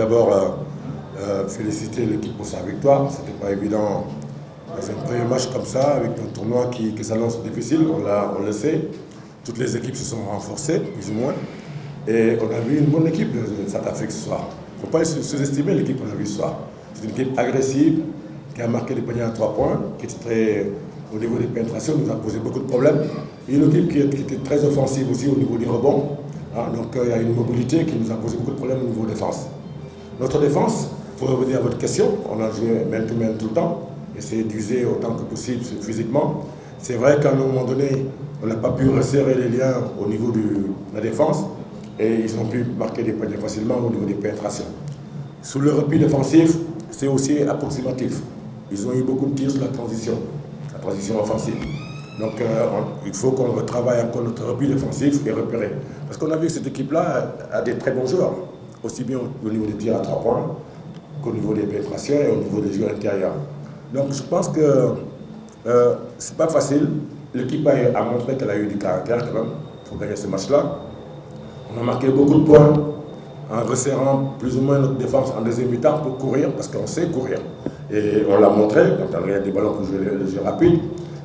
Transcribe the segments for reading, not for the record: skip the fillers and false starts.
d'abord féliciter l'équipe pour sa victoire. Ce n'était pas évident dans un premier match comme ça, avec un tournoi qui s'annonce difficile, on le sait. Toutes les équipes se sont renforcées, plus ou moins. Et on a vu une bonne équipe de South Afrique ce soir. Il ne faut pas sous-estimer l'équipe qu'on a vue ce soir. C'est une équipe agressive, qui a marqué des paniers à 3 points, qui était très, au niveau des pénétrations, nous a posé beaucoup de problèmes. Et une équipe qui était très offensive aussi au niveau du rebond. Donc il y a une mobilité qui nous a posé beaucoup de problèmes au niveau défense. Notre défense, pour revenir à votre question, on a joué main tout le temps, essayer d'user autant que possible physiquement. C'est vrai qu'à un moment donné, on n'a pas pu resserrer les liens au niveau de la défense et ils ont pu marquer des paniers facilement au niveau des pénétrations. Sous le repli défensif, c'est aussi approximatif. Ils ont eu beaucoup de tirs sur la transition offensive. Donc il faut qu'on retravaille encore notre repli défensif et repérer. Parce qu'on a vu que cette équipe-là a des très bons joueurs, aussi bien au niveau des tirs à 3 points qu'au niveau des pénétrations et au niveau des jeux intérieurs. Donc je pense que c'est pas facile. L'équipe a montré qu'elle a eu du caractère quand même pour gagner ce match-là. On a marqué beaucoup de points en resserrant plus ou moins notre défense en deuxième mi-temps pour courir, parce qu'on sait courir. Et on l'a montré, quand on a des ballons pour jouer le jeu rapide.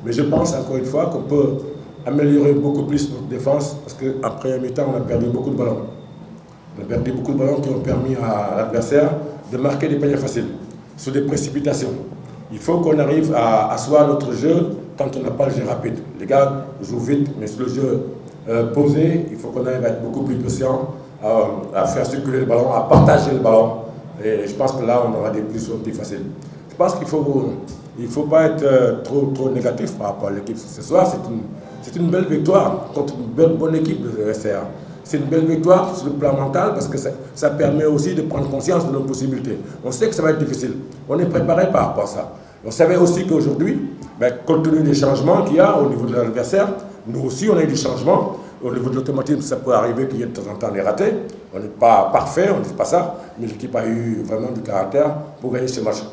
Mais je pense encore une fois qu'on peut améliorer beaucoup plus notre défense, parce qu'en première mi-temps, on a perdu beaucoup de ballons. On a perdu beaucoup de ballons qui ont permis à l'adversaire de marquer des paniers faciles, sur des précipitations. Il faut qu'on arrive à asseoir notre jeu quand on n'a pas le jeu rapide. Les gars jouent vite, mais sur le jeu posé, il faut qu'on arrive à être beaucoup plus patient, à faire circuler le ballon, à partager le ballon. Et je pense que là, on aura des plus faciles. Je pense qu'il ne faut pas être trop négatif par rapport à l'équipe ce soir. C'est une belle victoire contre une bonne équipe de SCA. C'est une belle victoire sur le plan mental parce que ça permet aussi de prendre conscience de nos possibilités. On sait que ça va être difficile. On est préparé par rapport à ça. On savait aussi qu'aujourd'hui, compte tenu des changements qu'il y a au niveau de l'adversaire, nous aussi on a eu des changements. Au niveau de l'automatisme, ça peut arriver qu'il y ait de temps en temps des ratés. On n'est pas parfait, on ne dit pas ça, mais l'équipe a eu vraiment du caractère pour gagner ce match.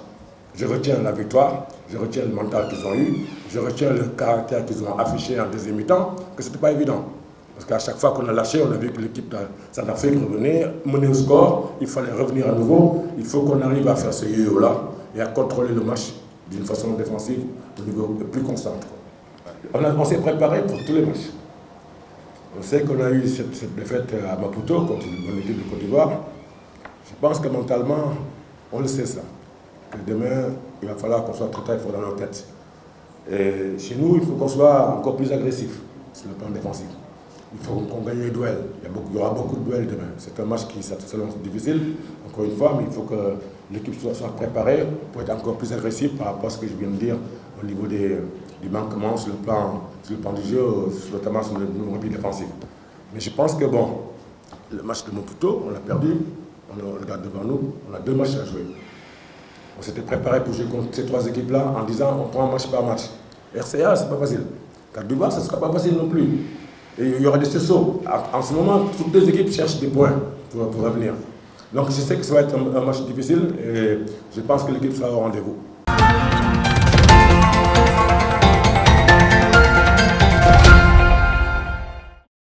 Je retiens la victoire, je retiens le mental qu'ils ont eu, je retiens le caractère qu'ils ont affiché en deuxième mi-temps, que ce n'était pas évident. Parce qu'à chaque fois qu'on a lâché, on a vu que l'équipe de South Afrique revenait, menait au score, il fallait revenir à nouveau. Il faut qu'on arrive à faire ce yo-yo-là et à contrôler le match d'une façon défensive au niveau plus constant. On s'est préparé pour tous les matchs. On sait qu'on a eu cette défaite à Maputo contre une bonne équipe de Côte d'Ivoire. Je pense que mentalement, on le sait ça. Que demain, il va falloir qu'on soit très fort dans nos têtes. Et chez nous, il faut qu'on soit encore plus agressif sur le plan défensif. Il faut qu'on gagne les duels. Il y aura beaucoup de duels demain. C'est un match qui s'annonce difficile, encore une fois, mais il faut que l'équipe soit préparée pour être encore plus agressive par rapport à ce que je viens de dire au niveau du manquement sur le plan du jeu, notamment sur le repli défensif. Mais je pense que bon, le match de Maputo, on l'a perdu, on le regarde devant nous, on a 2 matchs à jouer. On s'était préparé pour jouer contre ces 3 équipes-là en disant on prend match par match. RCA, c'est pas facile. Côte d'Ivoire, ce ne sera pas facile non plus. Et il y aura des sursauts. En ce moment, toutes les équipes cherchent des points pour revenir. Donc je sais que ça va être un match difficile et je pense que l'équipe sera au rendez-vous.